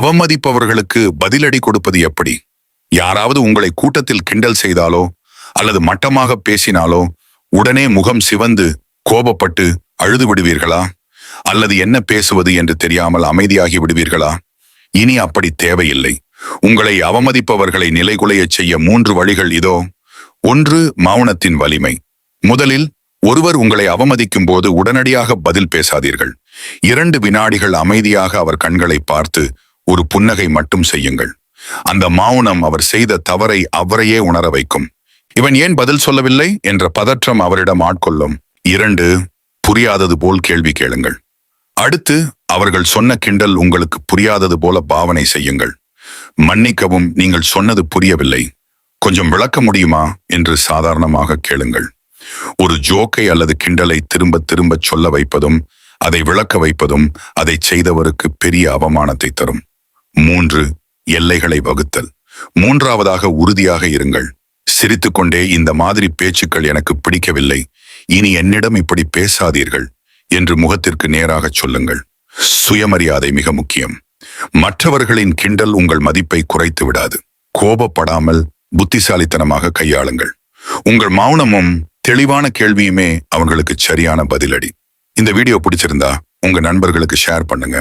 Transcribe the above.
அவமதிப்பவர்களுக்கு பதிலடி கொடுப்பது எப்படி? யாராவது உங்களை கூட்டத்தில் கிண்டல் செய்தாலோ அல்லது மட்டமாக பேசினாலோ உடனே முகம் சிவந்து கோபப்பட்டு அழுது விடுவீர்களா? அல்லது என்ன பேசுவது என்று தெரியாமல் அமைதியாகி விடுவீர்களா? இனி அப்படி தேவையில்லை. உங்களை அவமதிப்பவர்களை நிலைகுலையச் செய்ய 3 வழிகள் இதோ. 1. மௌனத்தின் வலிமை. முதலில், ஒருவர் உங்களை அவமதிக்கும் போது உடனடியாக பதில் பேசாதீர்கள். 2 வினாடிகள் அமைதியாக அவர் கண்களை பார்த்து ஒரு புன்னகை மட்டும் செய்யுங்கள். அந்த மௌனம் அவர் செய்த தவறை அவரையே உணர வைக்கும். இவன் ஏன் பதில் சொல்லவில்லை என்ற பதற்றம் அவரிடம் ஆட்கொள்ளும். 2. புரியாதது போல் கேள்வி கேளுங்கள். அடுத்து, அவர்கள் சொன்ன கிண்டல் உங்களுக்கு புரியாதது போல பாவனை செய்யுங்கள். மன்னிக்கவும், நீங்கள் சொன்னது புரியவில்லை, கொஞ்சம் விளக்க முடியுமா என்று சாதாரணமாக கேளுங்கள். ஒரு ஜோக்கை அல்லது கிண்டலை திரும்ப திரும்ப சொல்ல வைப்பதும் அதை விளக்க வைப்பதும் அதை செய்தவருக்கு பெரிய அவமானத்தை தரும். 3. எல்லைகளை வகுத்தல். 3வதாக, உறுதியாக இருங்கள். சிரித்துக்கொண்டே, இந்த மாதிரி பேச்சுக்கள் எனக்கு பிடிக்கவில்லை, இனி என்னிடம் இப்படி பேசாதீர்கள் என்று முகத்திற்கு நேராக சொல்லுங்கள். சுயமரியாதை மிக முக்கியம். மற்றவர்களின் கிண்டல் உங்கள் மதிப்பை குறைத்து விடாது. கோபப்படாமல் புத்திசாலித்தனமாக கையாளுங்கள். உங்கள் மௌனமும் தெளிவான கேள்வியுமே அவங்களுக்கு சரியான பதிலடி. இந்த வீடியோ பிடிச்சிருந்தா உங்க நண்பர்களுக்கு ஷேர் பண்ணுங்க.